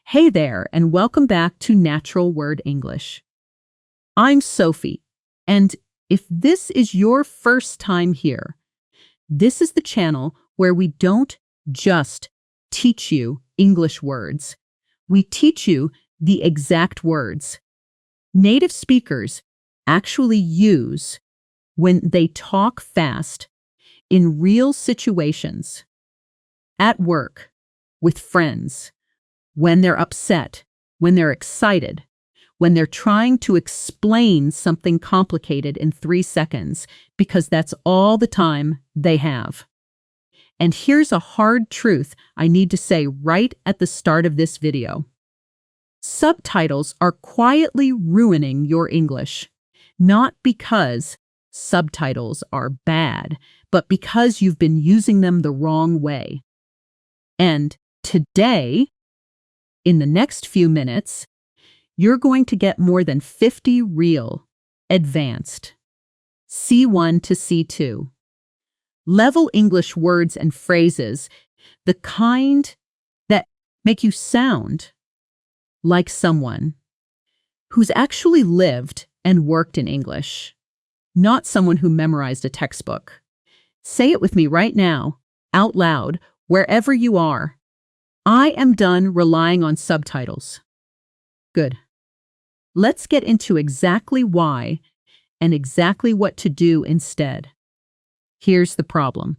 Hey there, and welcome back to Natural Word English. I'm Sophie, and if this is your first time here, this is the channel where we don't just teach you English words. We teach you the exact words native speakers actually use when they talk fast in real situations, at work, with friends, when they're upset, when they're excited, when they're trying to explain something complicated in 3 seconds, because that's all the time they have. And here's a hard truth I need to say right at the start of this video. Subtitles are quietly ruining your English, not because subtitles are bad, but because you've been using them the wrong way. And today, in the next few minutes, you're going to get more than 50 real, advanced, C1 to C2, level English words and phrases, the kind that make you sound like someone who's actually lived and worked in English, not someone who memorized a textbook. Say it with me right now, out loud, wherever you are. I am done relying on subtitles. Good. Let's get into exactly why and exactly what to do instead. Here's the problem.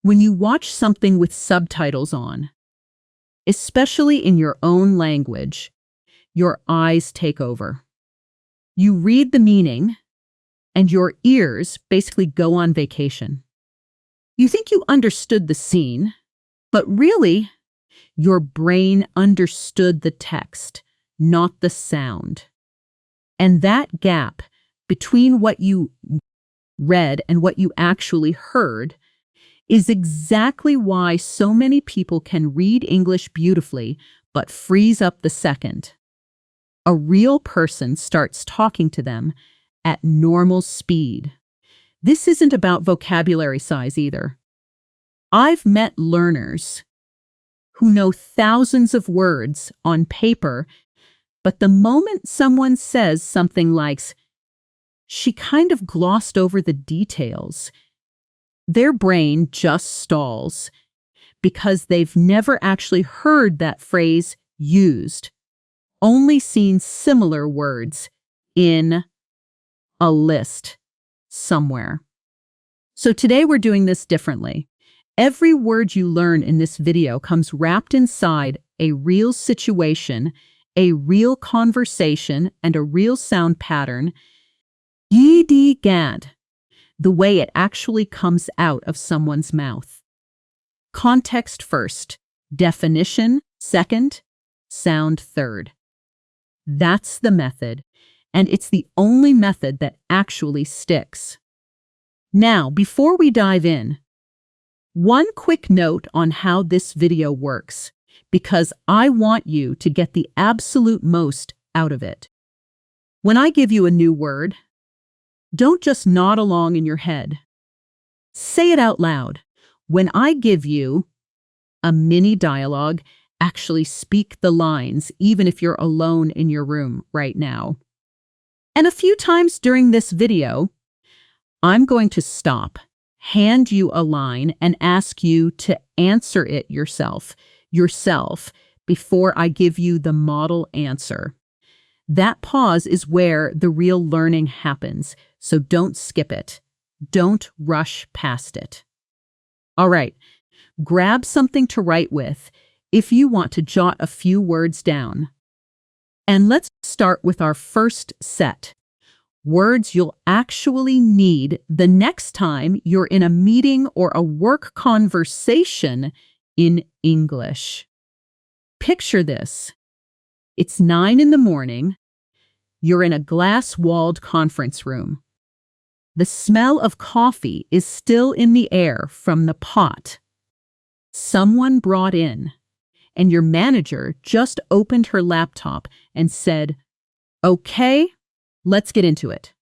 When you watch something with subtitles on, especially in your own language, your eyes take over. You read the meaning, and your ears basically go on vacation. You think you understood the scene, but really, your brain understood the text, not the sound. And that gap between what you read and what you actually heard is exactly why so many people can read English beautifully but freeze up the second a real person starts talking to them at normal speed. This isn't about vocabulary size either. I've met learners who know thousands of words on paper, but the moment someone says something like, "She kind of glossed over the details," their brain just stalls because they've never actually heard that phrase used, only seen similar words in a list somewhere. So today we're doing this differently. Every word you learn in this video comes wrapped inside a real situation, a real conversation, and a real sound pattern. Yee gad, the way it actually comes out of someone's mouth. Context first, definition second, sound third. That's the method, and it's the only method that actually sticks. Now, before we dive in, one quick note on how this video works, because I want you to get the absolute most out of it. When I give you a new word, don't just nod along in your head. Say it out loud. When I give you a mini dialogue, actually speak the lines, even if you're alone in your room right now. And a few times during this video, I'm going to stop, hand you a line, and ask you to answer it yourself, before I give you the model answer. That pause is where the real learning happens, so don't skip it. Don't rush past it. All right, grab something to write with if you want to jot a few words down. And let's start with our first set. Words you'll actually need the next time you're in a meeting or a work conversation in English. Picture this. It's 9 in the morning. You're in a glass-walled conference room. The smell of coffee is still in the air from the pot someone brought in, and your manager just opened her laptop and said, "Okay, let's get into it."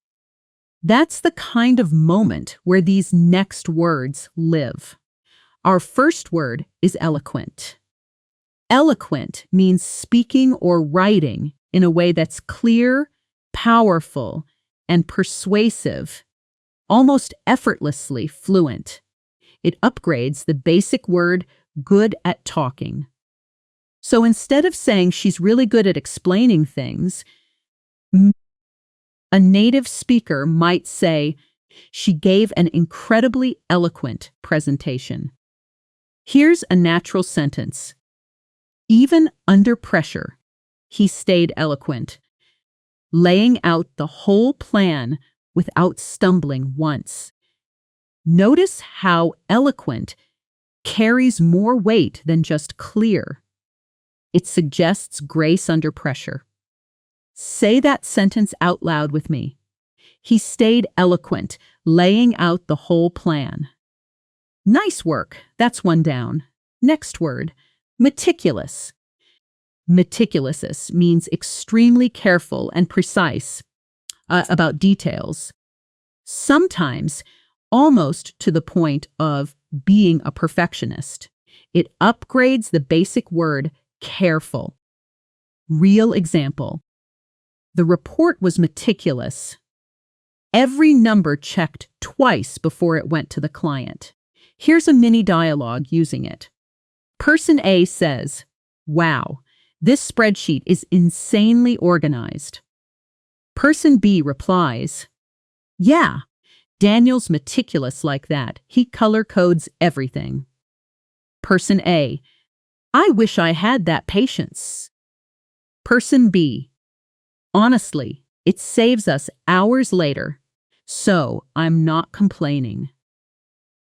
That's the kind of moment where these next words live. Our first word is eloquent. Eloquent means speaking or writing in a way that's clear, powerful, and persuasive, almost effortlessly fluent. It upgrades the basic word good at talking. So instead of saying she's really good at explaining things, a native speaker might say she gave an incredibly eloquent presentation. Here's a natural sentence. Even under pressure, he stayed eloquent, laying out the whole plan without stumbling once. Notice how eloquent carries more weight than just clear. It suggests grace under pressure. Say that sentence out loud with me. He stayed eloquent, laying out the whole plan. Nice work. That's one down. Next word, meticulous. Meticulous means extremely careful and precise about details. Sometimes almost to the point of being a perfectionist. It upgrades the basic word careful. Real example. The report was meticulous. Every number checked twice before it went to the client. Here's a mini dialogue using it. Person A says, "Wow, this spreadsheet is insanely organized." Person B replies, "Yeah, Daniel's meticulous like that. He color codes everything." Person A, "I wish I had that patience." Person B, "Honestly, it saves us hours later, so I'm not complaining."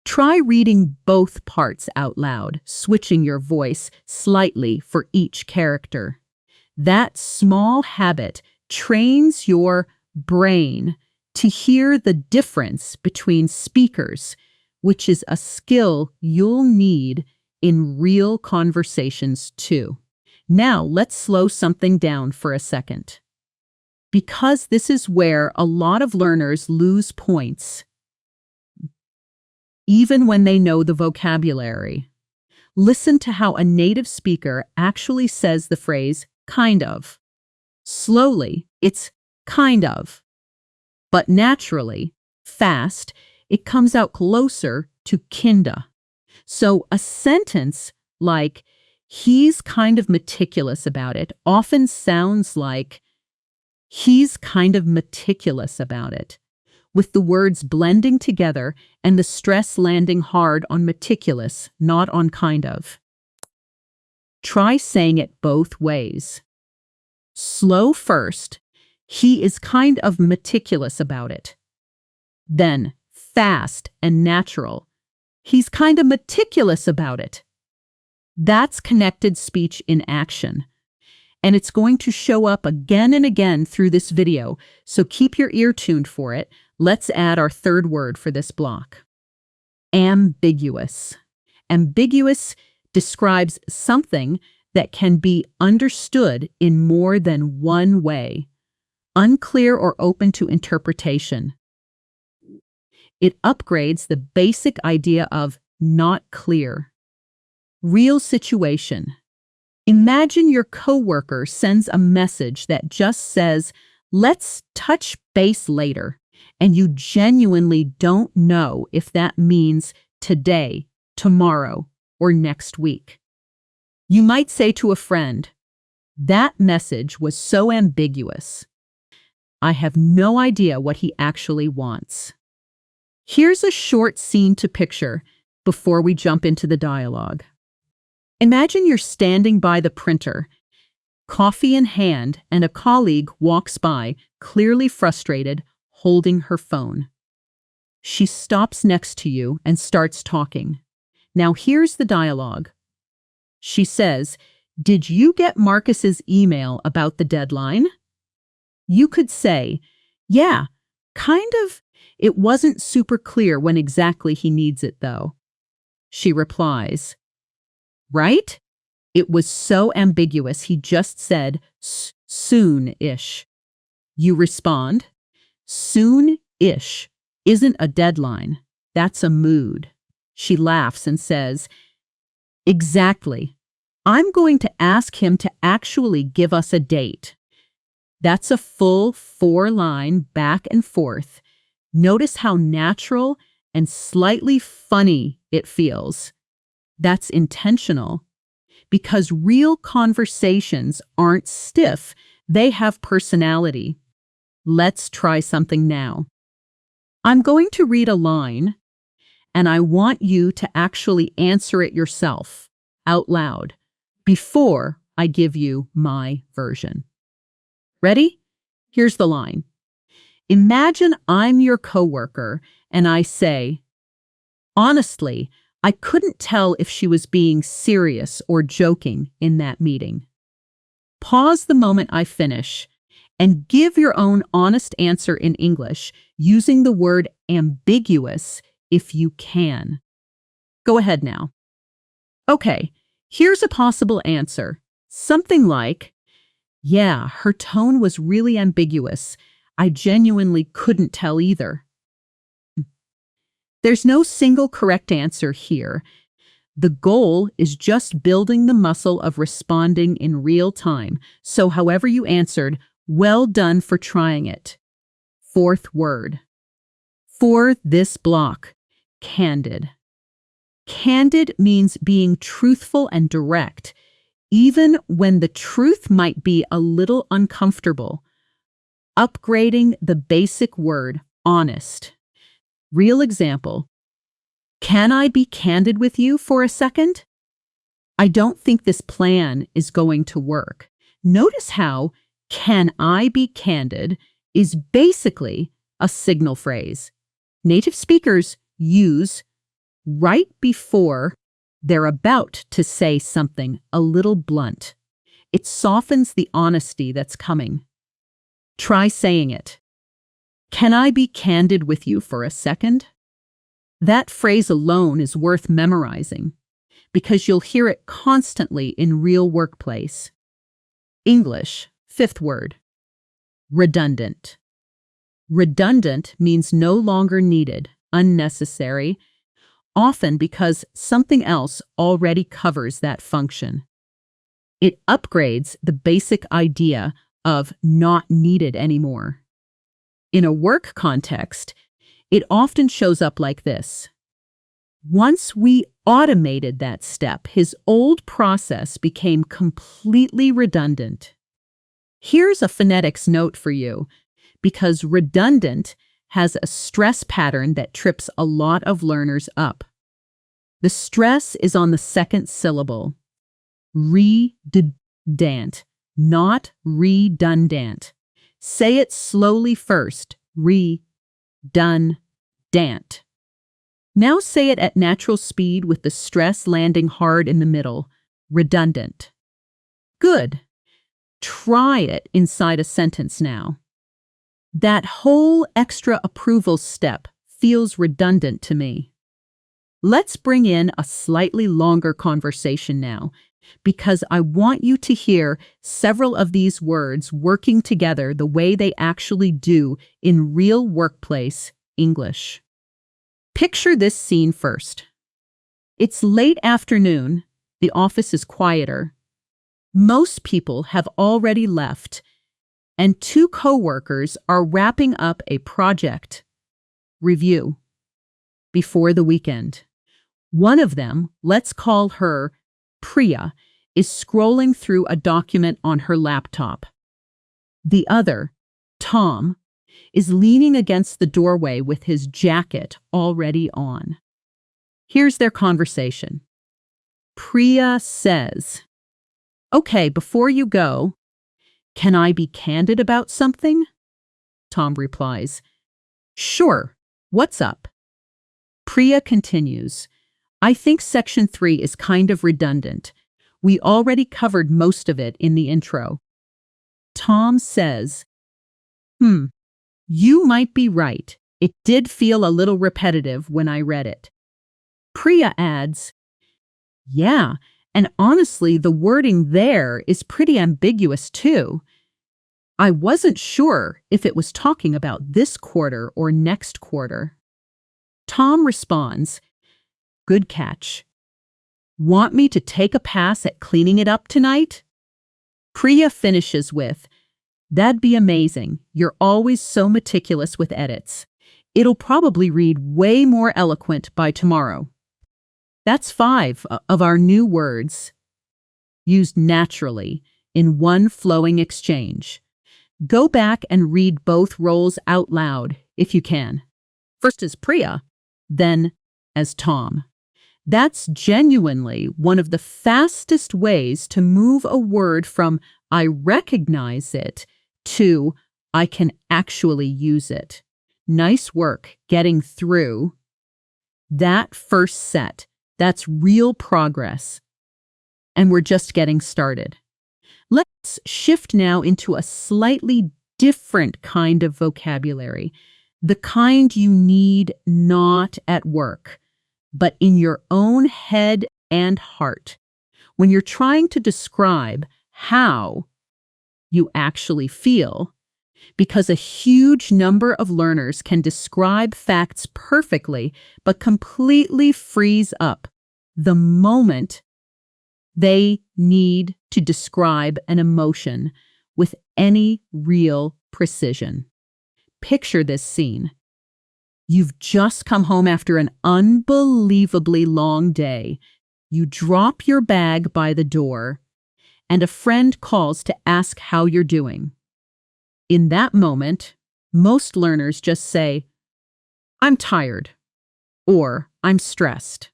Try reading both parts out loud, switching your voice slightly for each character. That small habit trains your brain to hear the difference between speakers, which is a skill you'll need in real conversations too. Now let's slow something down for a second. Because this is where a lot of learners lose points, even when they know the vocabulary. Listen to how a native speaker actually says the phrase kind of. Slowly, it's kind of. But naturally, fast, it comes out closer to kinda. So a sentence like, "He's kind of meticulous about it," often sounds like, "He's kind of meticulous about it," with the words blending together and the stress landing hard on meticulous, not on kind of. Try saying it both ways. Slow first, "He is kind of meticulous about it." Then, fast and natural, "He's kind of meticulous about it." That's connected speech in action. And it's going to show up again and again through this video, so keep your ear tuned for it. Let's add our third word for this block. Ambiguous. Ambiguous describes something that can be understood in more than one way, unclear or open to interpretation. It upgrades the basic idea of not clear. Real situation. Imagine your coworker sends a message that just says, "Let's touch base later," and you genuinely don't know if that means today, tomorrow, or next week. You might say to a friend, "That message was so ambiguous. I have no idea what he actually wants." Here's a short scene to picture before we jump into the dialogue. Imagine you're standing by the printer, coffee in hand, and a colleague walks by, clearly frustrated, holding her phone. She stops next to you and starts talking. Now here's the dialogue. She says, "Did you get Marcus's email about the deadline?" You could say, "Yeah, kind of. It wasn't super clear when exactly he needs it, though." She replies, "Right? It was so ambiguous, he just said soon-ish." You respond, "Soon-ish isn't a deadline. That's a mood." She laughs and says, "Exactly. I'm going to ask him to actually give us a date. That's a full 4-line back and forth. Notice how natural and slightly funny it feels. That's intentional because real conversations aren't stiff, they have personality. Let's try something now. I'm going to read a line, and I want you to actually answer it yourself, out loud, before I give you my version. Ready? Here's the line. Imagine I'm your coworker, and I say, honestly, I couldn't tell if she was being serious or joking in that meeting. Pause the moment I finish and give your own honest answer in English using the word ambiguous if you can. Go ahead now. Okay, here's a possible answer. Something like, yeah, her tone was really ambiguous. I genuinely couldn't tell either. There's no single correct answer here. The goal is just building the muscle of responding in real time. So however you answered, well done for trying it. Fourth word. For this block, candid. Candid means being truthful and direct, even when the truth might be a little uncomfortable. Upgrading the basic word, honest. Real example. Can I be candid with you for a second? I don't think this plan is going to work. Notice how can I be candid is basically a signal phrase. Native speakers use right before they're about to say something a little blunt. It softens the honesty that's coming. Try saying it. Can I be candid with you for a second? That phrase alone is worth memorizing because you'll hear it constantly in real workplace. English, fifth word. Redundant. Redundant means no longer needed, unnecessary, often because something else already covers that function. It upgrades the basic idea of not needed anymore. In a work context, it often shows up like this. Once we automated that step, his old process became completely redundant. Here's a phonetics note for you, because redundant has a stress pattern that trips a lot of learners up. The stress is on the second syllable. Redundant, not redundant. Say it slowly first. Redundant. Now say it at natural speed with the stress landing hard in the middle. Redundant. Good. Try it inside a sentence now. That whole extra approval step feels redundant to me. Let's bring in a slightly longer conversation now, because I want you to hear several of these words working together the way they actually do in real workplace English. Picture this scene first. It's late afternoon, the office is quieter. Most people have already left, and two coworkers are wrapping up a project review before the weekend. One of them, let's call her Priya, is scrolling through a document on her laptop. The other, Tom, is leaning against the doorway with his jacket already on. Here's their conversation. Priya says, "Okay, before you go, can I be candid about something?" Tom replies, "Sure, what's up?" Priya continues, "I think Section 3 is kind of redundant. We already covered most of it in the intro." Tom says, You might be right. It did feel a little repetitive when I read it." Priya adds, "Yeah, and honestly, the wording there is pretty ambiguous too. I wasn't sure if it was talking about this quarter or next quarter." Tom responds, "Good catch. Want me to take a pass at cleaning it up tonight? Priya finishes with, that'd be amazing. You're always so meticulous with edits. It'll probably read way more eloquent by tomorrow. That's 5 of our new words used naturally in one flowing exchange. Go back and read both roles out loud if you can. First as Priya, then as Tom. That's genuinely one of the fastest ways to move a word from I recognize it to I can actually use it. Nice work getting through that first set. That's real progress. And we're just getting started. Let's shift now into a slightly different kind of vocabulary, the kind you need not at work, but in your own head and heart, when you're trying to describe how you actually feel, because a huge number of learners can describe facts perfectly, but completely freeze up the moment they need to describe an emotion with any real precision. Picture this scene. You've just come home after an unbelievably long day. You drop your bag by the door, and a friend calls to ask how you're doing. In that moment, most learners just say, I'm tired, or I'm stressed.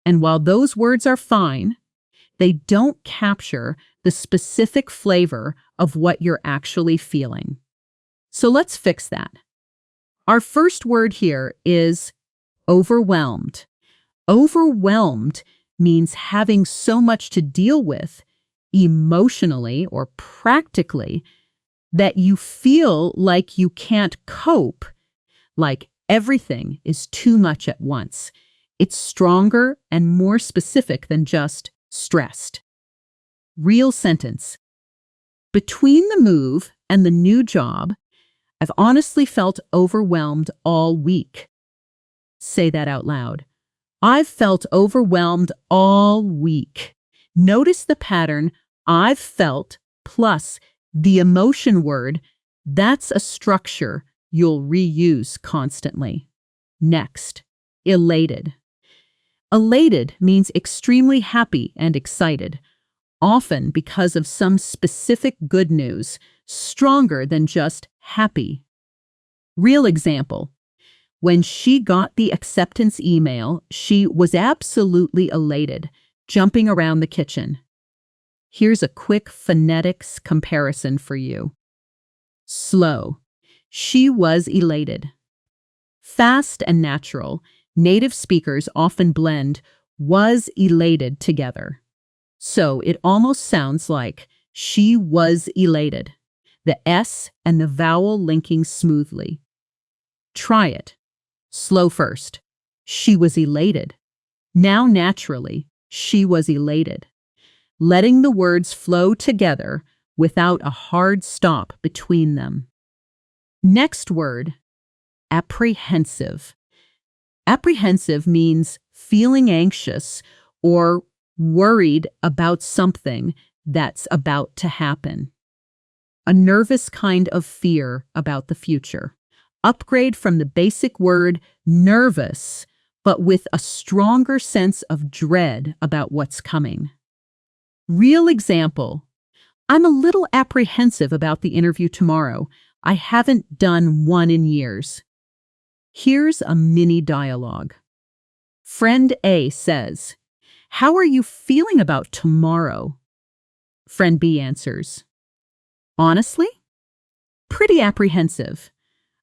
And while those words are fine, they don't capture the specific flavor of what you're actually feeling. So let's fix that. Our first word here is overwhelmed. Overwhelmed means having so much to deal with emotionally or practically that you feel like you can't cope, like everything is too much at once. It's stronger and more specific than just stressed. Real sentence. Between the move and the new job, I've honestly felt overwhelmed all week. Say that out loud. I've felt overwhelmed all week. Notice the pattern. I've felt plus the emotion word. That's a structure you'll reuse constantly. Next, elated. Elated means extremely happy and excited, often because of some specific good news, stronger than just happy. Real example. When she got the acceptance email, she was absolutely elated, jumping around the kitchen. Here's a quick phonetics comparison for you. Slow. She was elated. Fast and natural. Native speakers often blend was elated together. So it almost sounds like she was elated. The S and the vowel linking smoothly. Try it. Slow first. She was elated. Now naturally, she was elated. Letting the words flow together without a hard stop between them. Next word, apprehensive. Apprehensive means feeling anxious or worried about something that's about to happen. A nervous kind of fear about the future. Upgrade from the basic word nervous, but with a stronger sense of dread about what's coming. Real example. I'm a little apprehensive about the interview tomorrow. I haven't done one in years. Here's a mini dialogue. Friend A says, how are you feeling about tomorrow? Friend B answers, honestly, pretty apprehensive.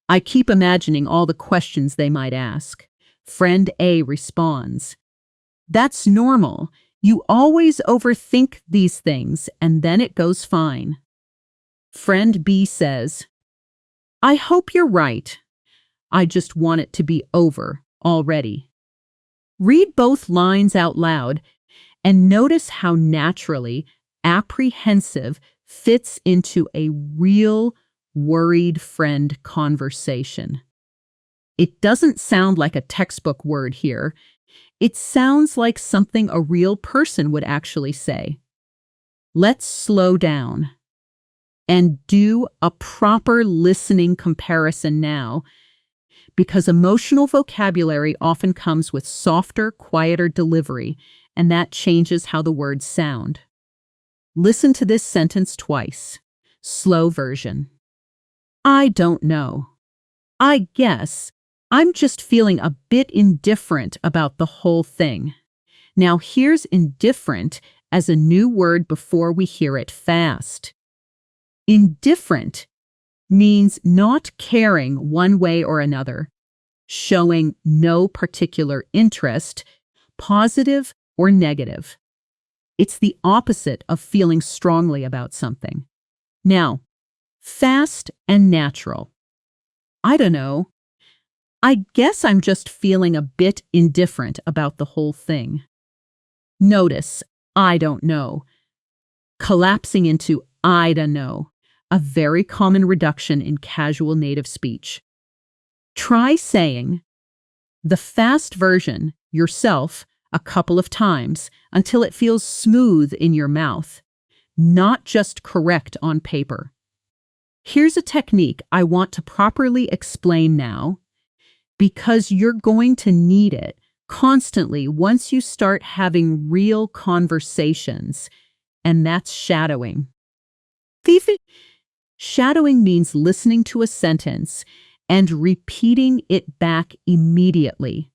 I keep imagining all the questions they might ask. Friend A responds, that's normal. You always overthink these things and then it goes fine. Friend B says, I hope you're right. I just want it to be over already. Read both lines out loud and notice how naturally apprehensive fits into a real worried friend conversation. It doesn't sound like a textbook word here. It sounds like something a real person would actually say. Let's slow down and do a proper listening comparison now, because emotional vocabulary often comes with softer, quieter delivery, and that changes how the words sound. Listen to this sentence twice. Slow version. I don't know. I guess I'm just feeling a bit indifferent about the whole thing. Now here's indifferent as a new word before we hear it fast. Indifferent means not caring one way or another, showing no particular interest, positive or negative. It's the opposite of feeling strongly about something. Now, fast and natural. I don't know. I guess I'm just feeling a bit indifferent about the whole thing. Notice, I don't know, collapsing into I don't know, a very common reduction in casual native speech. Try saying the fast version yourself a couple of times until it feels smooth in your mouth, not just correct on paper. Here's a technique I want to properly explain now, because you're going to need it constantly once you start having real conversations, and that's shadowing. Shadowing means listening to a sentence and repeating it back immediately,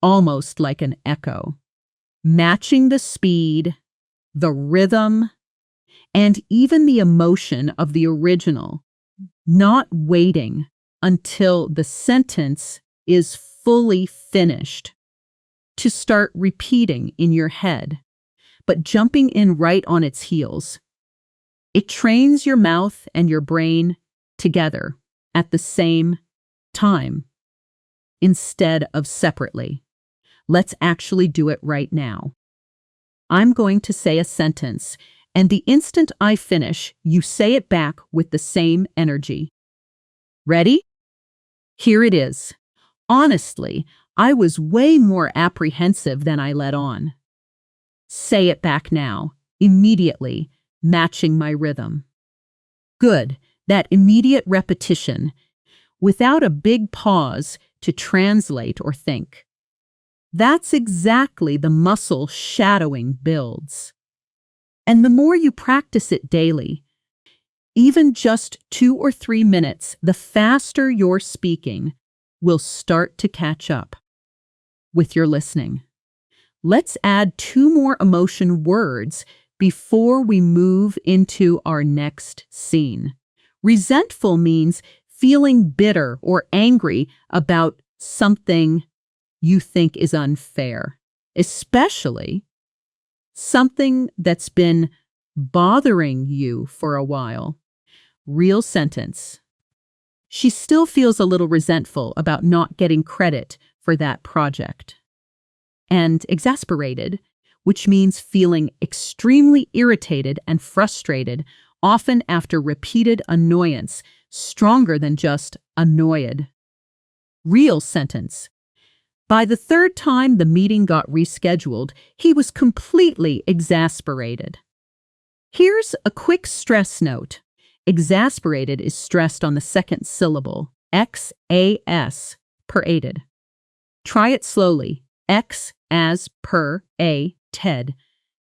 almost like an echo, matching the speed, the rhythm, and even the emotion of the original, not waiting until the sentence is fully finished to start repeating in your head, but jumping in right on its heels. It trains your mouth and your brain together at the same time instead of separately. Let's actually do it right now. I'm going to say a sentence, and the instant I finish, you say it back with the same energy. Ready? Here it is. Honestly, I was way more apprehensive than I let on. Say it back now, immediately, matching my rhythm. Good, that immediate repetition, without a big pause to translate or think. That's exactly the muscle shadowing builds. And the more you practice it daily, even just 2 or 3 minutes, the faster you're speaking will start to catch up with your listening. Let's add 2 more emotion words before we move into our next scene. Resentful means feeling bitter or angry about something you think is unfair, especially something that's been bothering you for a while. Real sentence. She still feels a little resentful about not getting credit for that project. And exasperated, which means feeling extremely irritated and frustrated, often after repeated annoyance, stronger than just annoyed. Real sentence. By the 3rd time the meeting got rescheduled, he was completely exasperated. Here's a quick stress note. Exasperated is stressed on the 2nd syllable, X-A-S, per-ated. Try it slowly, X as per A, ted.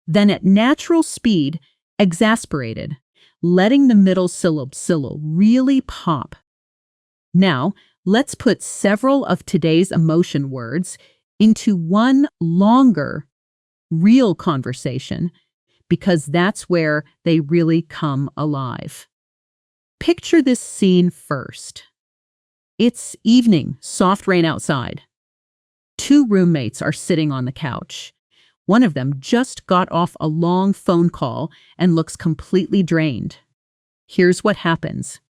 Then at natural speed, exasperated, letting the middle syllable really pop. Now, let's put several of today's emotion words into one longer, real conversation, because that's where they really come alive. Picture this scene first. It's evening, soft rain outside. 2 roommates are sitting on the couch. One of them just got off a long phone call and looks completely drained. Here's what happens.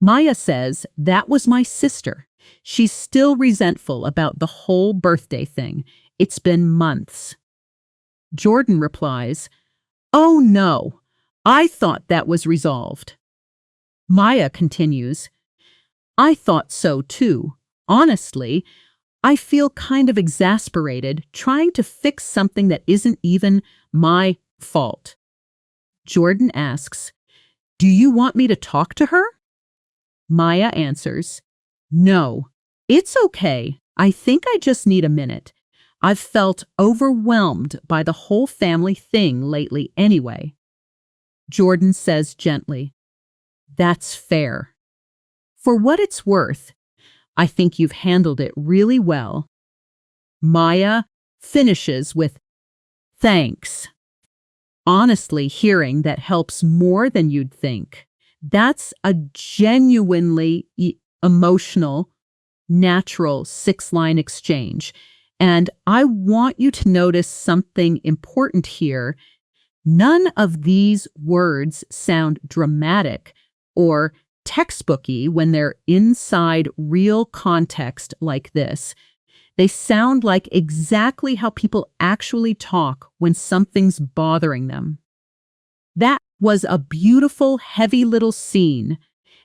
Maya says, "That was my sister. She's still resentful about the whole birthday thing. It's been months." Jordan replies, "Oh no, I thought that was resolved." Maya continues, "I thought so too. Honestly, I feel kind of exasperated trying to fix something that isn't even my fault. Jordan asks, "Do you want me to talk to her?" Maya answers, "No, it's okay. I think I just need a minute. I've felt overwhelmed by the whole family thing lately anyway." Jordan says gently, "That's fair. For what it's worth, I think you've handled it really well." Maya finishes with, "Thanks." Honestly, hearing that helps more than you'd think. That's a genuinely emotional, natural six-line exchange. And I want you to notice something important here. None of these words sound dramatic or textbooky when they're inside real context like this. They sound like exactly how people actually talk when something's bothering them. That was a beautiful, heavy little scene,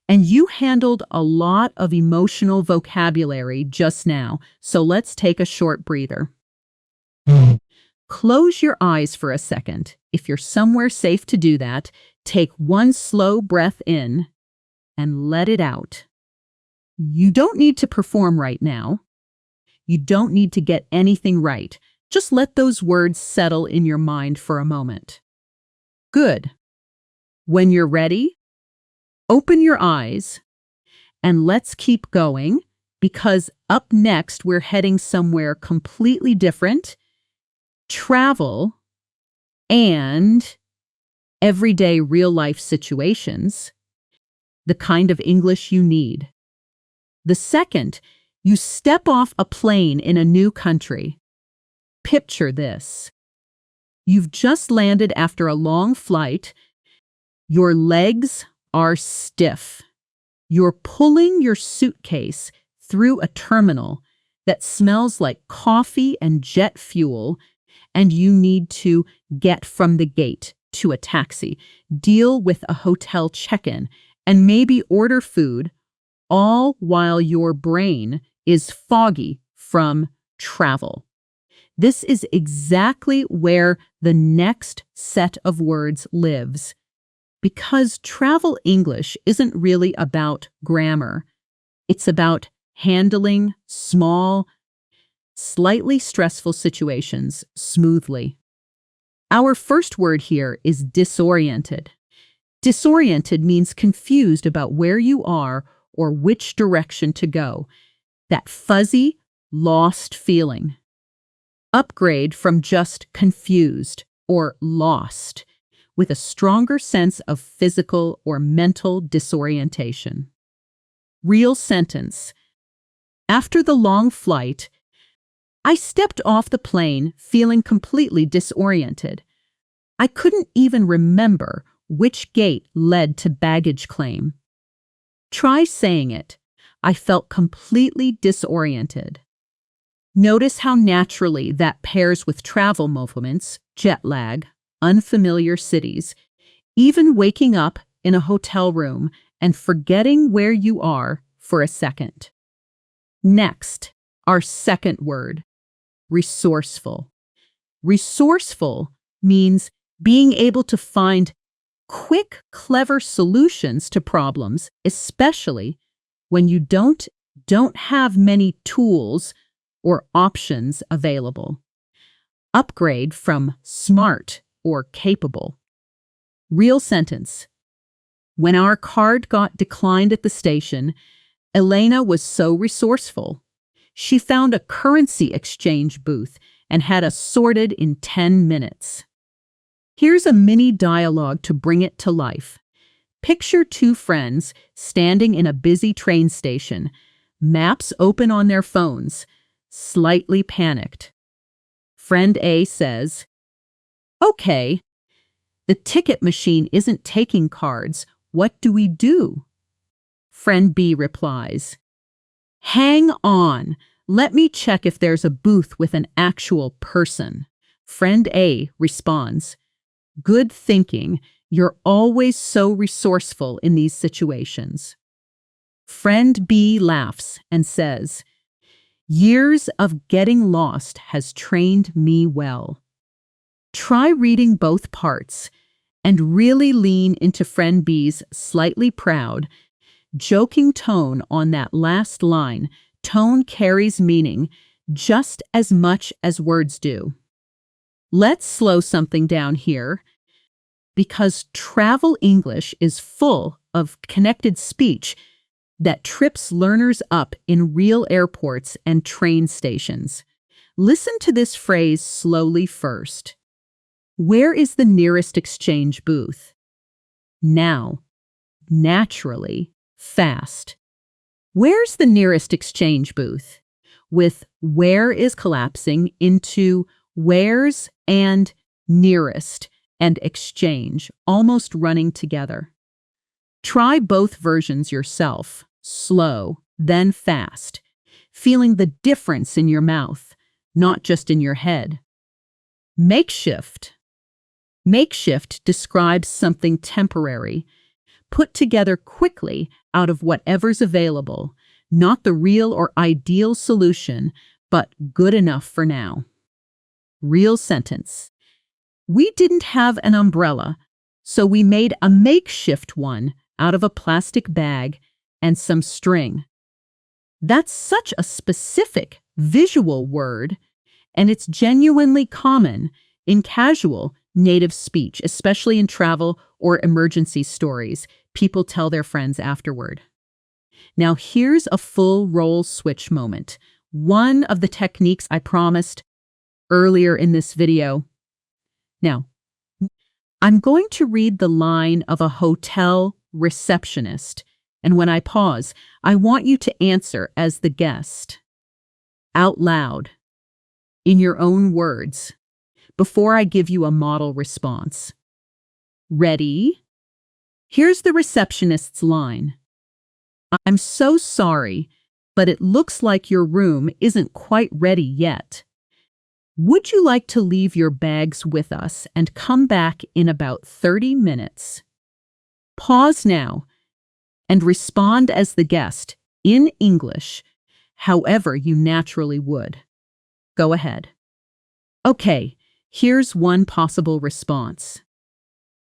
and you handled a lot of emotional vocabulary just now, so let's take a short breather. Close your eyes for a second. If you're somewhere safe to do that, take one slow breath in and let it out. You don't need to perform right now. You don't need to get anything right. Just let those words settle in your mind for a moment. Good. When you're ready, open your eyes and let's keep going, because up next we're heading somewhere completely different. Travel and everyday real-life situations, the kind of English you need. The second, you step off a plane in a new country. Picture this. You've just landed after a long flight. Your legs are stiff. You're pulling your suitcase through a terminal that smells like coffee and jet fuel, and you need to get from the gate to a taxi, deal with a hotel check-in, and maybe order food, all while your brain is foggy from travel. This is exactly where the next set of words lives, because travel English isn't really about grammar. It's about handling small, slightly stressful situations smoothly. Our first word here is disoriented. Disoriented means confused about where you are or which direction to go. That fuzzy, lost feeling. Upgrade from just confused or lost, with a stronger sense of physical or mental disorientation. Real sentence. After the long flight, I stepped off the plane feeling completely disoriented. I couldn't even remember which gate led to baggage claim. Try saying it. I felt completely disoriented. Notice how naturally that pairs with travel movements, jet lag, unfamiliar cities, even waking up in a hotel room and forgetting where you are for a second. Next, our second word, resourceful. Resourceful means being able to find quick, clever solutions to problems, especially when you don't have many tools or options available. Upgrade from smart or capable. Real sentence. When our card got declined at the station, Elena was so resourceful. She found a currency exchange booth and had us sorted in 10 minutes. Here's a mini dialogue to bring it to life. Picture two friends standing in a busy train station, maps open on their phones, slightly panicked. Friend A says, "Okay, the ticket machine isn't taking cards. What do we do?" Friend B replies, "Hang on. Let me check if there's a booth with an actual person." Friend A responds, "Good thinking. You're always so resourceful in these situations." Friend B laughs and says, Years of getting lost has trained me well. Try reading both parts and really lean into friend B's slightly proud, joking tone on that last line. Tone carries meaning just as much as words do. Let's slow something down here because travel English is full of connected speech that trips learners up in real airports and train stations. Listen to this phrase slowly first. Where is the nearest exchange booth? Now, naturally, fast. Where's the nearest exchange booth? With where is collapsing into where's and nearest and exchange, almost running together. Try both versions yourself, slow, then fast, feeling the difference in your mouth, not just in your head. Makeshift. Makeshift describes something temporary, put together quickly out of whatever's available, not the real or ideal solution, but good enough for now. Real sentence. We didn't have an umbrella, so we made a makeshift one out of a plastic bag and some string. That's such a specific, visual word, and it's genuinely common in casual, native speech, especially in travel or emergency stories people tell their friends afterward. Now here's a full role switch moment. One of the techniques I promised earlier in this video. Now, I'm going to read the line of a hotel receptionist, and when I pause, I want you to answer as the guest, out loud, in your own words, before I give you a model response. Ready? Here's the receptionist's line. I'm so sorry, but it looks like your room isn't quite ready yet. Would you like to leave your bags with us and come back in about 30 minutes? Pause now and respond as the guest in English, however you naturally would. Go ahead. Okay, here's one possible response.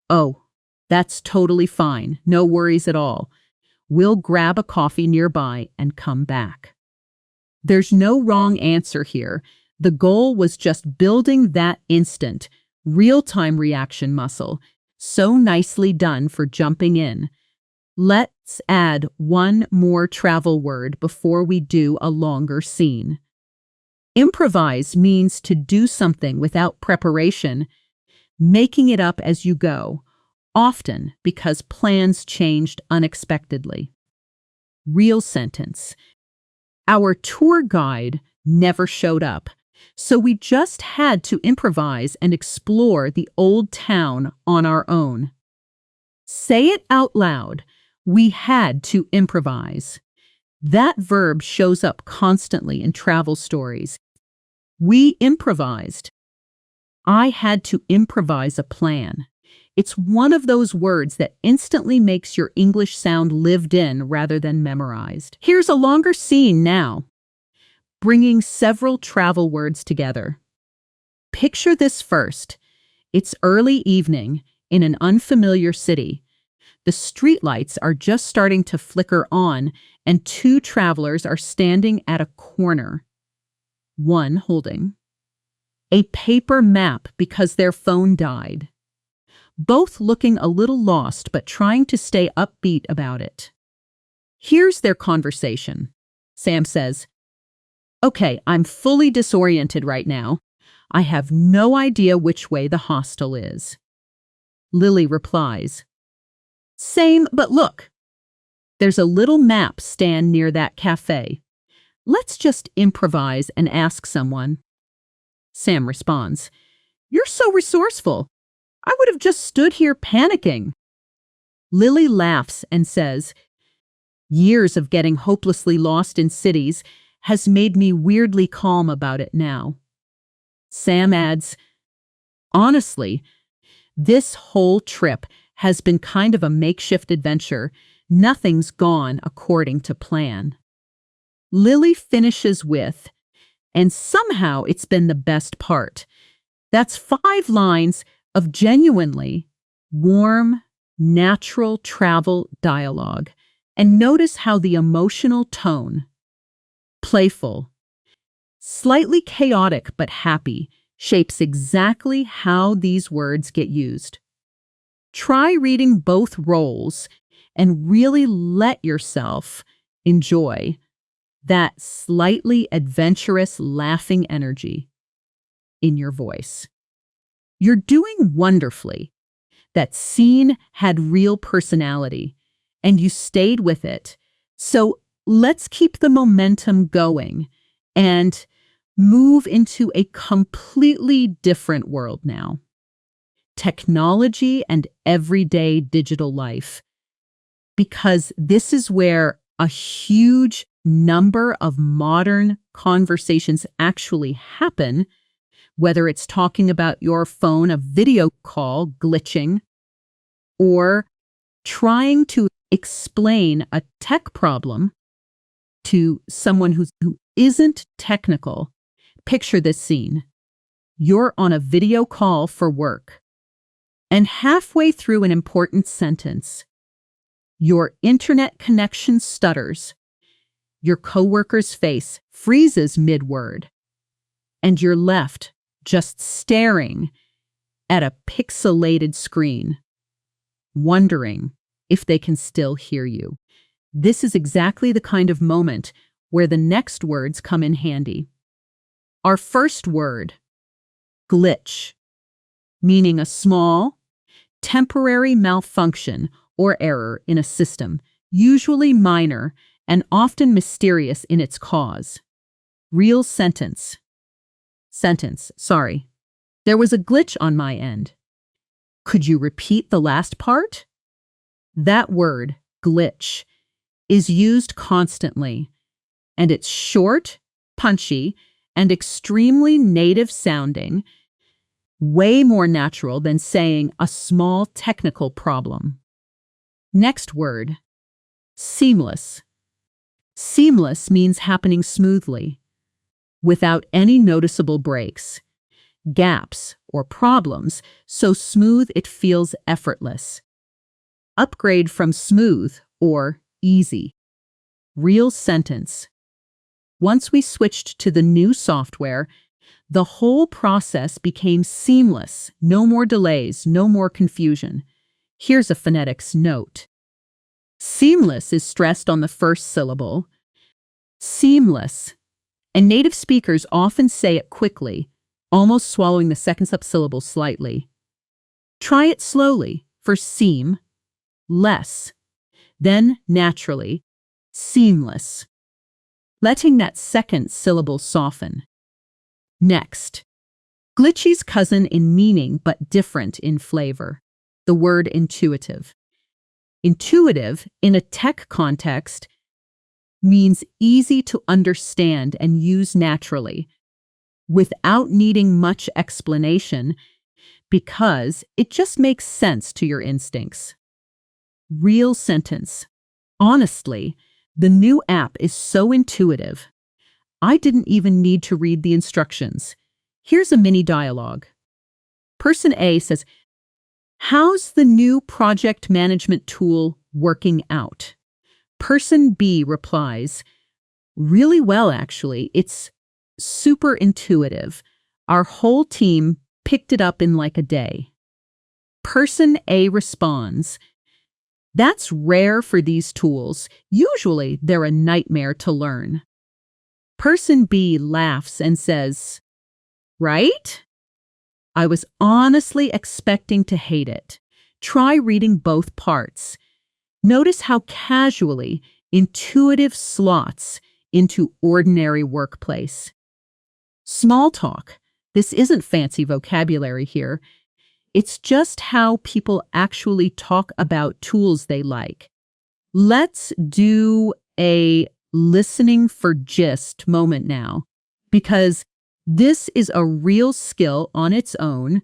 Oh, that's totally fine. No worries at all. We'll grab a coffee nearby and come back. There's no wrong answer here. The goal was just building that instant, real-time reaction muscle. So nicely done for jumping in. Let's add one more travel word before we do a longer scene. Improvise means to do something without preparation, making it up as you go, often because plans changed unexpectedly. Real sentence. Our tour guide never showed up, so we just had to improvise and explore the old town on our own. Say it out loud. We had to improvise. That verb shows up constantly in travel stories. We improvised. I had to improvise a plan. It's one of those words that instantly makes your English sound lived in rather than memorized. Here's a longer scene now, bringing several travel words together. Picture this first. It's early evening in an unfamiliar city. The streetlights are just starting to flicker on, and two travelers are standing at a corner. One holding a paper map because their phone died. Both looking a little lost but trying to stay upbeat about it. Here's their conversation. Sam says, "Okay, I'm fully disoriented right now. I have no idea which way the hostel is." Lily replies, "Same, but look. There's a little map stand near that cafe. Let's just improvise and ask someone." Sam responds, "You're so resourceful. I would have just stood here panicking." Lily laughs and says, "Years of getting hopelessly lost in cities has made me weirdly calm about it now." Sam adds, "Honestly, this whole trip has been kind of a makeshift adventure. Nothing's gone according to plan." Lily finishes with, and somehow it's been the best part. That's 5 lines of genuinely warm, natural travel dialogue. And notice how the emotional tone, playful, slightly chaotic but happy, shapes exactly how these words get used. Try reading both roles and really let yourself enjoy that slightly adventurous, laughing energy in your voice. You're doing wonderfully. That scene had real personality, and you stayed with it. So let's keep the momentum going and move into a completely different world now. Technology and everyday digital life. Because this is where a huge number of modern conversations actually happen, whether it's talking about your phone, a video call glitching, or trying to explain a tech problem to someone who isn't technical. Picture this scene. You're on a video call for work, and halfway through an important sentence, your internet connection stutters, your coworker's face freezes mid-word, and you're left just staring at a pixelated screen, wondering if they can still hear you. This is exactly the kind of moment where the next words come in handy. Our first word, glitch, meaning a small, temporary malfunction or error in a system, usually minor and often mysterious in its cause. Real sentence. Sorry. There was a glitch on my end. Could you repeat the last part? That word, glitch, is used constantly, and it's short, punchy, and extremely native sounding, way more natural than saying a small technical problem. Next word, seamless. Seamless means happening smoothly, without any noticeable breaks, gaps, or problems, so smooth it feels effortless. Upgrade from smooth or easy. Real sentence. Once we switched to the new software, the whole process became seamless. No more delays, no more confusion. Here's a phonetics note. Seamless is stressed on the first syllable. Seamless. And native speakers often say it quickly, almost swallowing the second subsyllable slightly. Try it slowly for seam, less. Then, naturally, seamless, letting that second syllable soften. Next, glitchy's cousin in meaning but different in flavor, the word intuitive. Intuitive, in a tech context, means easy to understand and use naturally, without needing much explanation, because it just makes sense to your instincts. Real sentence. Honestly, the new app is so intuitive. I didn't even need to read the instructions. Here's a mini dialogue. Person A says, "How's the new project management tool working out?" Person B replies, "Really well, actually. It's super intuitive. Our whole team picked it up in like a day." Person A responds, "That's rare for these tools. Usually they're a nightmare to learn." Person B laughs and says, "Right? I was honestly expecting to hate it." Try reading both parts. Notice how casually intuitive slots into ordinary workplace. Small talk. This isn't fancy vocabulary here. It's just how people actually talk about tools they like. Let's do a listening for gist moment now, because this is a real skill on its own,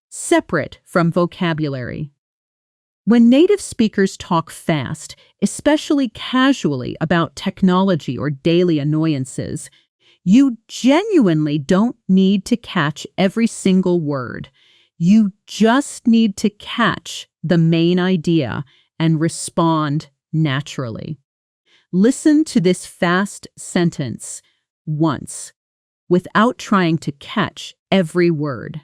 separate from vocabulary. When native speakers talk fast, especially casually about technology or daily annoyances, You genuinely don't need to catch every single word. You just need to catch the main idea and respond naturally. Listen to this fast sentence once without trying to catch every word.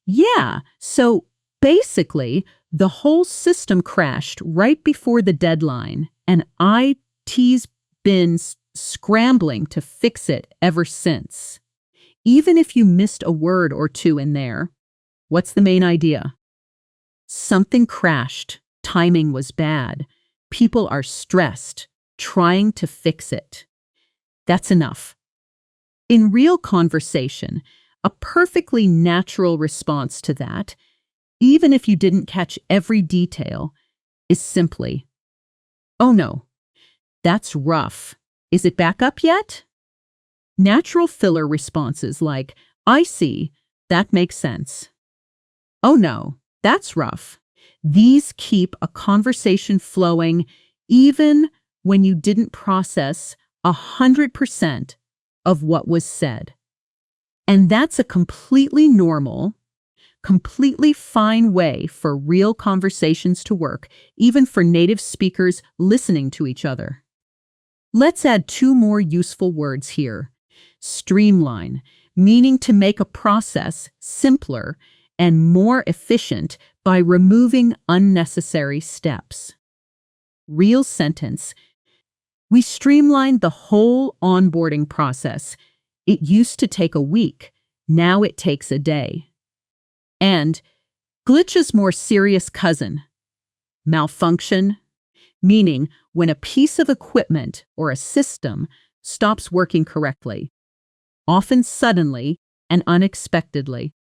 Yeah, so basically, the whole system crashed right before the deadline, and IT's been scrambling to fix it ever since. Even if you missed a word or two in there, what's the main idea? Something crashed, timing was bad, people are stressed, trying to fix it. That's enough. In real conversation, a perfectly natural response to that, even if you didn't catch every detail, is simply, "Oh no, that's rough. Is it back up yet?" Natural filler responses like, "I see, that makes sense." "Oh no, that's rough." These keep a conversation flowing even when you didn't process 100% of what was said. And that's a completely normal, completely fine way for real conversations to work, even for native speakers listening to each other. Let's add two more useful words here. Streamline, meaning to make a process simpler and more efficient by removing unnecessary steps. Real sentence. We streamlined the whole onboarding process. It used to take a week. Now it takes a day. And glitch's more serious cousin. Malfunction, meaning when a piece of equipment or a system stops working correctly, often suddenly and unexpectedly.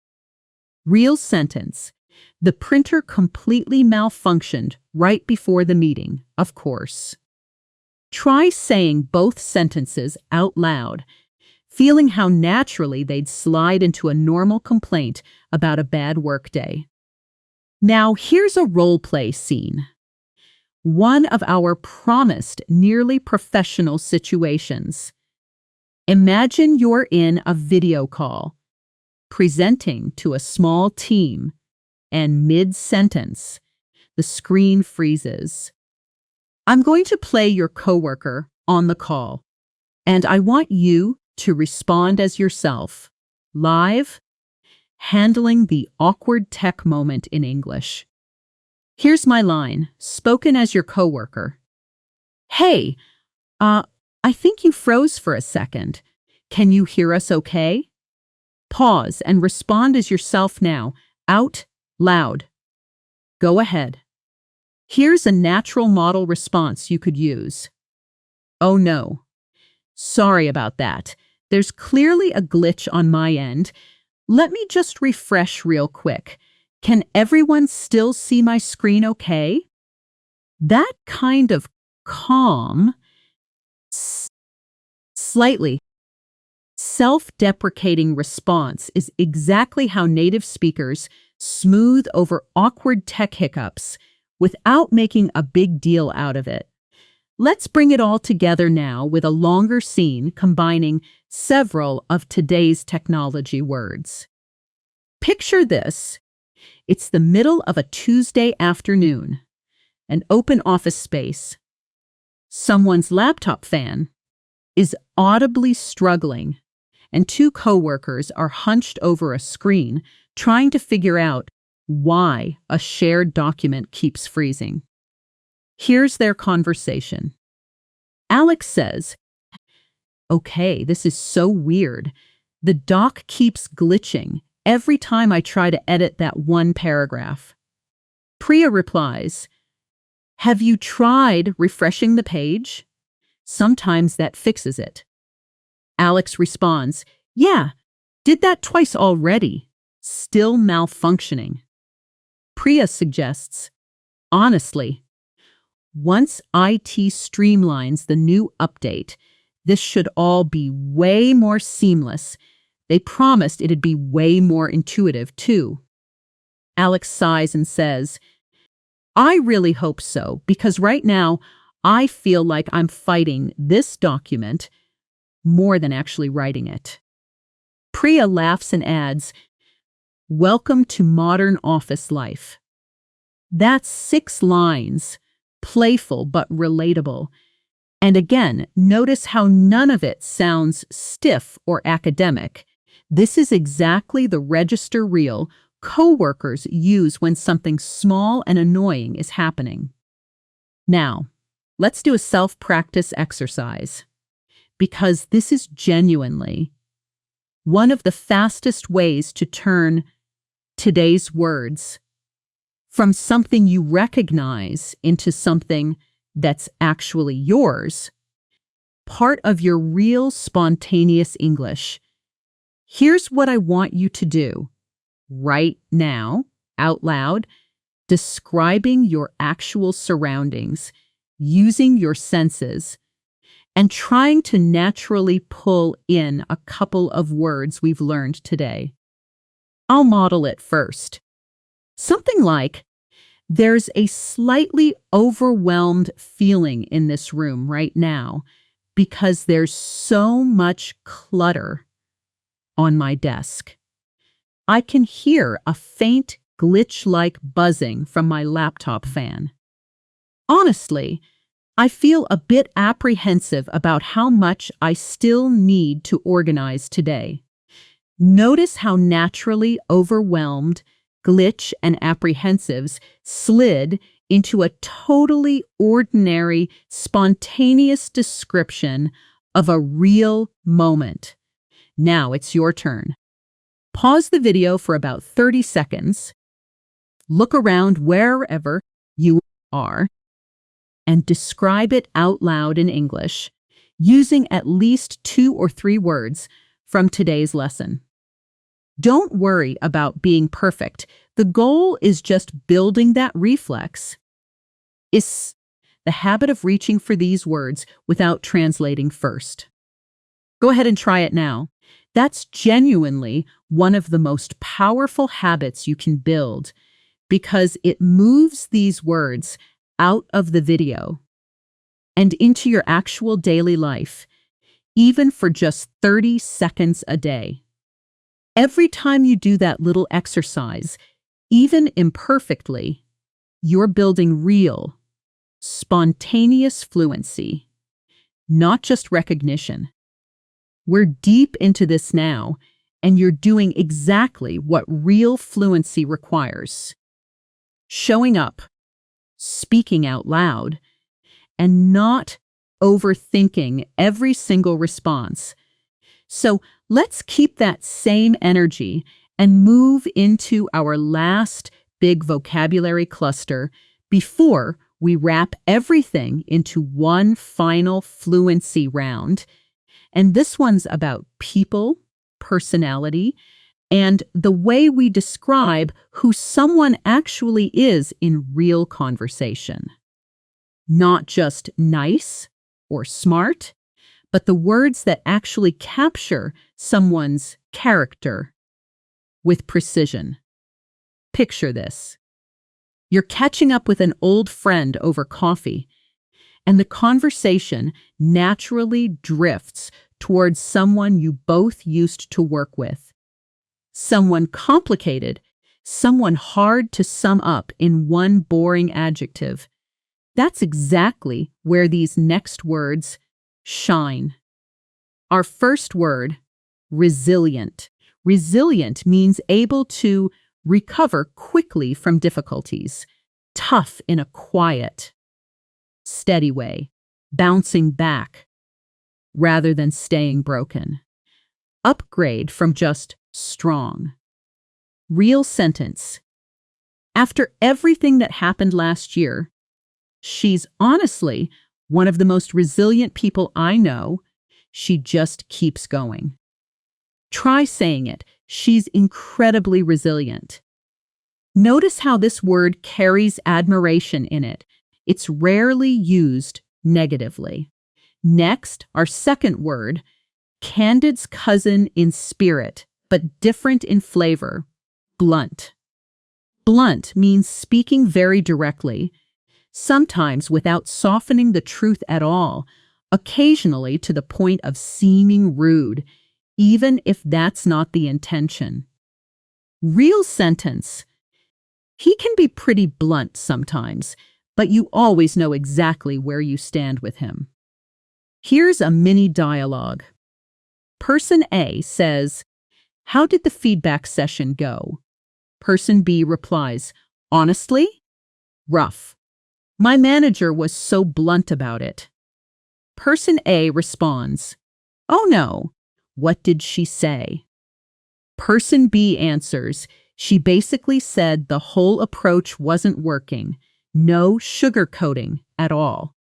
Real sentence. The printer completely malfunctioned right before the meeting, of course. Try saying both sentences out loud, feeling how naturally they'd slide into a normal complaint about a bad workday. Now, here's a role-play scene. One of our promised nearly professional situations. Imagine you're in a video call, presenting to a small team, and mid-sentence, the screen freezes. I'm going to play your coworker on the call, and I want you to respond as yourself, live, handling the awkward tech moment in English. Here's my line, spoken as your coworker. "Hey, I think you froze for a second. Can you hear us okay?" Pause and respond as yourself now, out loud. Go ahead. Here's a natural model response you could use. "Oh no. Sorry about that. There's clearly a glitch on my end. Let me just refresh real quick. Can everyone still see my screen okay?" That kind of calm, slightly self-deprecating response is exactly how native speakers smooth over awkward tech hiccups without making a big deal out of it. Let's bring it all together now with a longer scene combining several of today's technology words. Picture this. It's the middle of a Tuesday afternoon, an open office space. Someone's laptop fan is audibly struggling, and two coworkers are hunched over a screen trying to figure out why a shared document keeps freezing. Here's their conversation. Alex says, "Okay, this is so weird. The doc keeps glitching every time I try to edit that one paragraph." Priya replies, "Have you tried refreshing the page? Sometimes that fixes it." Alex responds, "Yeah, did that twice already. Still malfunctioning." Priya suggests, "Honestly, once IT streamlines the new update, this should all be way more seamless. They promised it'd be way more intuitive, too." Alex sighs and says, "I really hope so, because right now I feel like I'm fighting this document more than actually writing it. Priya laughs and adds, "Welcome to modern office life." That's 6 lines, playful but relatable. And again, notice how none of it sounds stiff or academic. This is exactly the register reel coworkers use when something small and annoying is happening. Now, let's do a self-practice exercise, because this is genuinely one of the fastest ways to turn today's words from something you recognize into something that's actually yours, part of your real spontaneous English. Here's what I want you to do right now, out loud, describing your actual surroundings, using your senses, and trying to naturally pull in a couple of words we've learned today. I'll model it first. Something like, "There's a slightly overwhelmed feeling in this room right now because there's so much clutter on my desk. I can hear a faint glitch-like buzzing from my laptop fan. Honestly, I feel a bit apprehensive about how much I still need to organize today." Notice how naturally overwhelmed, glitch, and apprehensives slid into a totally ordinary, spontaneous description of a real moment. Now it's your turn. Pause the video for about 30 seconds, look around wherever you are, and describe it out loud in English, using at least 2 or 3 words from today's lesson. Don't worry about being perfect. The goal is just building that reflex. It's the habit of reaching for these words without translating first. Go ahead and try it now. That's genuinely one of the most powerful habits you can build, because it moves these words out of the video and into your actual daily life, even for just 30 seconds a day. Every time you do that little exercise, even imperfectly, you're building real, spontaneous fluency, not just recognition. We're deep into this now, and you're doing exactly what real fluency requires: showing up, speaking out loud, and not overthinking every single response. So let's keep that same energy and move into our last big vocabulary cluster before we wrap everything into one final fluency round. And this one's about people, personality, and the way we describe who someone actually is in real conversation. Not just nice or smart, but the words that actually capture someone's character with precision. Picture this. You're catching up with an old friend over coffee, and the conversation naturally drifts towards someone you both used to work with. Someone complicated, someone hard to sum up in one boring adjective. That's exactly where these next words shine. Our first word, resilient. Resilient means able to recover quickly from difficulties, tough in a quiet, steady way, bouncing back rather than staying broken. Upgrade from just strong. Real sentence. After everything that happened last year, she's honestly one of the most resilient people I know. She just keeps going. Try saying it. She's incredibly resilient. Notice how this word carries admiration in it. It's rarely used negatively. Next, our second word, Candid's cousin in spirit, but different in flavor, blunt. Blunt means speaking very directly, sometimes without softening the truth at all, occasionally to the point of seeming rude, even if that's not the intention. Real sentence. He can be pretty blunt sometimes, but you always know exactly where you stand with him. Here's a mini dialogue. Person A says, "How did the feedback session go?" Person B replies, "Honestly? Rough. My manager was so blunt about it." Person A responds, "Oh no, what did she say?" Person B answers, "She basically said the whole approach wasn't working. No sugarcoating at all."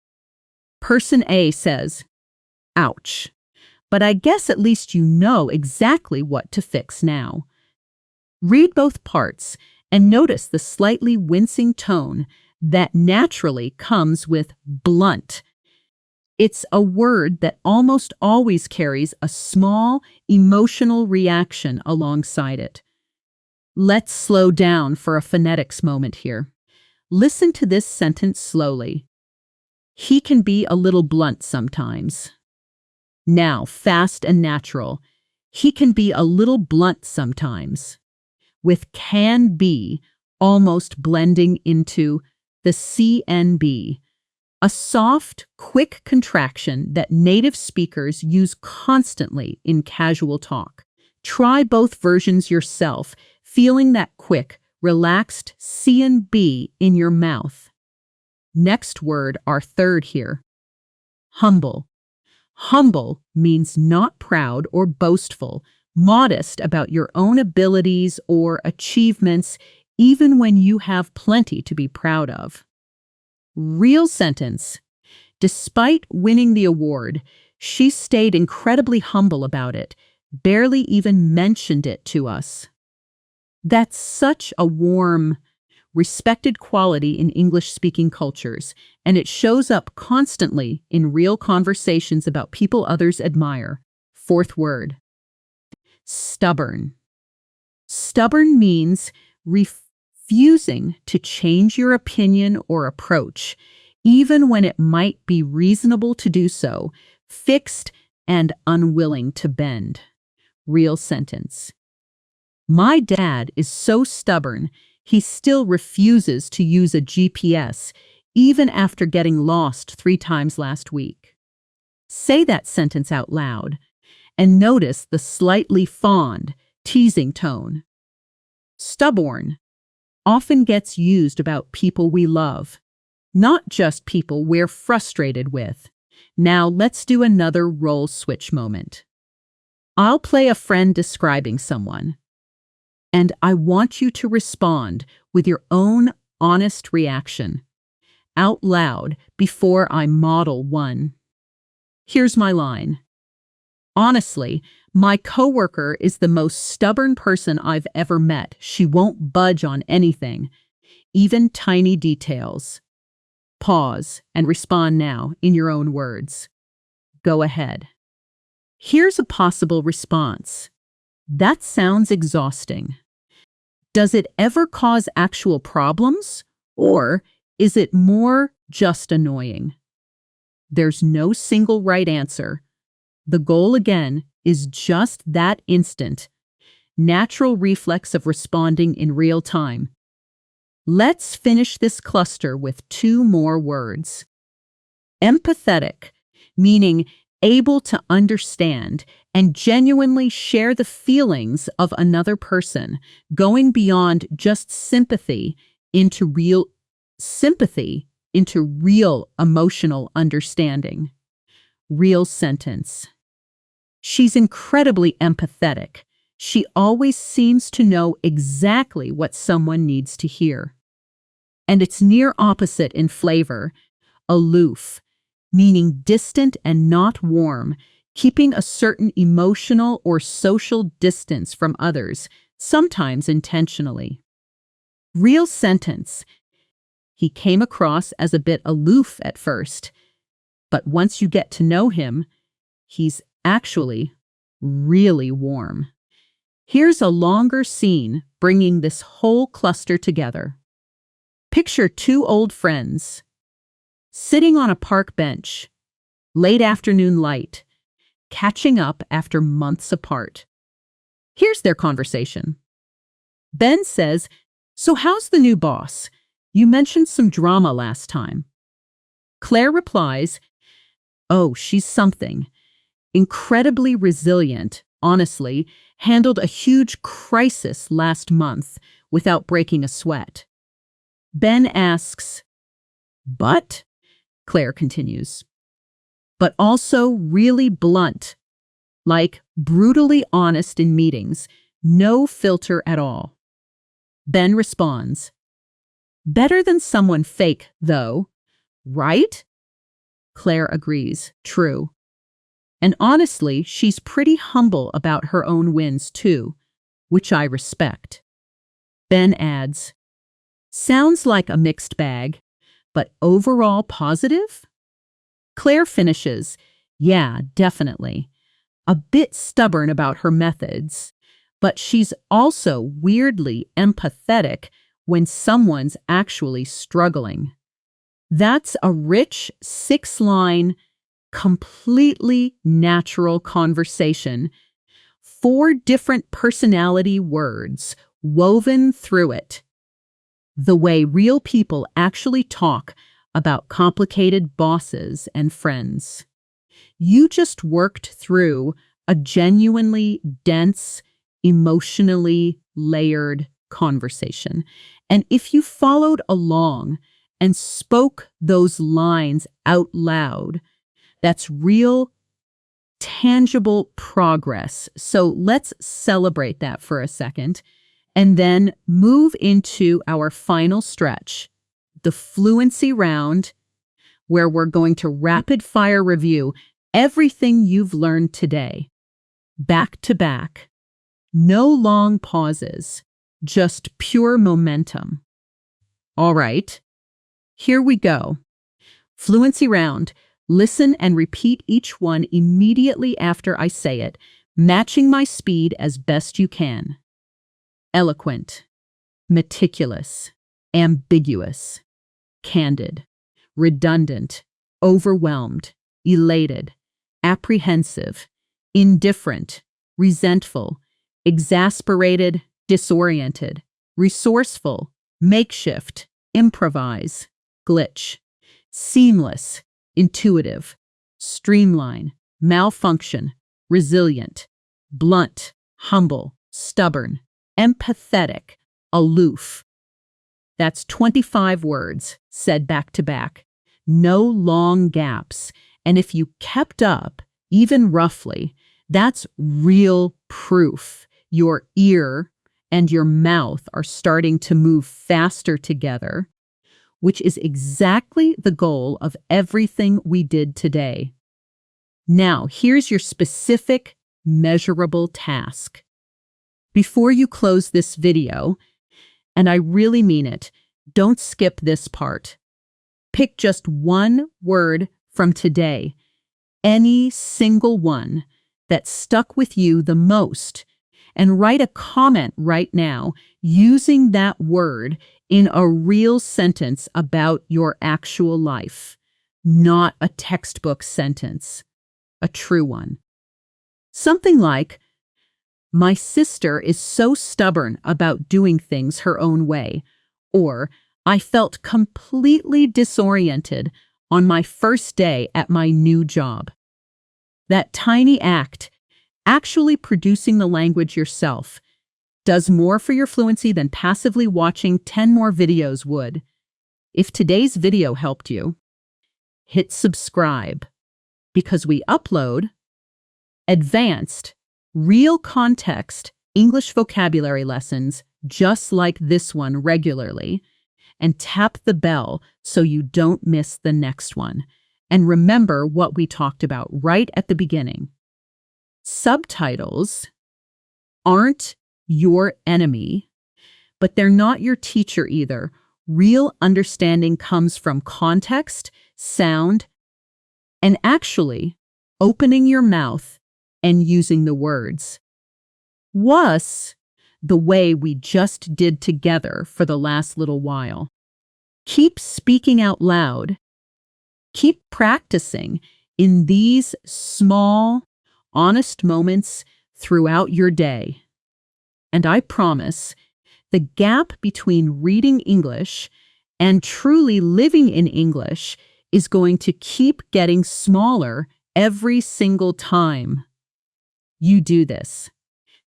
Person A says, "Ouch. But I guess at least you know exactly what to fix now." Read both parts and notice the slightly wincing tone that naturally comes with blunt. It's a word that almost always carries a small emotional reaction alongside it. Let's slow down for a phonetics moment here. Listen to this sentence slowly. He can be a little blunt sometimes. Now, fast and natural. He can be a little blunt sometimes, with can be almost blending into the CNB, a soft, quick contraction that native speakers use constantly in casual talk. Try both versions yourself, feeling that quick, relaxed CNB in your mouth. Next word, our third here. Humble. Humble means not proud or boastful, modest about your own abilities or achievements, even when you have plenty to be proud of. Real sentence. Despite winning the award, she stayed incredibly humble about it, barely even mentioned it to us. That's such a warm, respected quality in English-speaking cultures, and it shows up constantly in real conversations about people others admire. Fourth word. Stubborn. Stubborn means refusing to change your opinion or approach, even when it might be reasonable to do so, fixed and unwilling to bend. Real sentence. My dad is so stubborn, he still refuses to use a GPS, even after getting lost 3 times last week. Say that sentence out loud, and notice the slightly fond, teasing tone. Stubborn often gets used about people we love, not just people we're frustrated with. Now let's do another role switch moment. I'll play a friend describing someone, and I want you to respond with your own honest reaction, out loud, before I model one. Here's my line. Honestly, my coworker is the most stubborn person I've ever met. She won't budge on anything, even tiny details. Pause and respond now in your own words. Go ahead. Here's a possible response. That sounds exhausting. Does it ever cause actual problems, or is it more just annoying? There's no single right answer. The goal, again, is just that instant, natural reflex of responding in real time. Let's finish this cluster with 2 more words. Empathetic, meaning able to understand and genuinely share the feelings of another person, going beyond just sympathy into real emotional understanding. Real sentence. She's incredibly empathetic. She always seems to know exactly what someone needs to hear. And it's near opposite in flavor, aloof, meaning distant and not warm, keeping a certain emotional or social distance from others, sometimes intentionally. Real sentence. He came across as a bit aloof at first, but once you get to know him, he's actually really warm. Here's a longer scene bringing this whole cluster together. Picture 2 old friends sitting on a park bench, late afternoon light, catching up after months apart. Here's their conversation. Ben says, "So how's the new boss? You mentioned some drama last time." Claire replies, "Oh, she's something. Incredibly resilient, honestly, handled a huge crisis last month without breaking a sweat." Ben asks, "But?" Claire continues, "But also really blunt, like brutally honest in meetings, no filter at all." Ben responds, "Better than someone fake, though, right?" Claire agrees, "True. And honestly, she's pretty humble about her own wins, too, which I respect." Ben adds, "Sounds like a mixed bag, but overall positive?" Claire finishes, "Yeah, definitely. A bit stubborn about her methods, but she's also weirdly empathetic when someone's actually struggling." That's a rich 6-line, completely natural conversation. 4 different personality words woven through it. The way real people actually talk about complicated bosses and friends. You just worked through a genuinely dense, emotionally layered conversation. And if you followed along and spoke those lines out loud, that's real, tangible progress. So let's celebrate that for a second and then move into our final stretch, the fluency round, where we're going to rapid fire review everything you've learned today, back to back. No long pauses, just pure momentum. All right, here we go. Fluency round. Listen and repeat each one immediately after I say it, matching my speed as best you can. Eloquent, meticulous, ambiguous, candid, redundant, overwhelmed, elated, apprehensive, indifferent, resentful, exasperated, disoriented, resourceful, makeshift, improvise, glitch, seamless, intuitive, streamline, malfunction, resilient, blunt, humble, stubborn, empathetic, aloof. That's 25 words said back to back. No long gaps. And if you kept up, even roughly, that's real proof. Your ear and your mouth are starting to move faster together, which is exactly the goal of everything we did today. Now, here's your specific, measurable task. Before you close this video, and I really mean it, don't skip this part. Pick just one word from today, any single one that stuck with you the most, and write a comment right now using that word in a real sentence about your actual life, not a textbook sentence, a true one. Something like, "My sister is so stubborn about doing things her own way," or "I felt completely disoriented on my first day at my new job." That tiny act, actually producing the language yourself, does more for your fluency than passively watching 10 more videos would. If today's video helped you, hit subscribe, because we upload advanced, real context English vocabulary lessons just like this one regularly, and tap the bell so you don't miss the next one. And remember what we talked about right at the beginning. Subtitles aren't your enemy, but they're not your teacher either. Real understanding comes from context, sound, and actually opening your mouth and using the words. Was the way we just did together for the last little while. Keep speaking out loud. Keep practicing, in these small, honest moments throughout your day. And I promise the gap between reading English and truly living in English is going to keep getting smaller every single time you do this.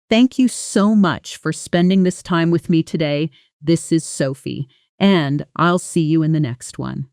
Thank you so much for spending this time with me today. This is Sophie, and I'll see you in the next one.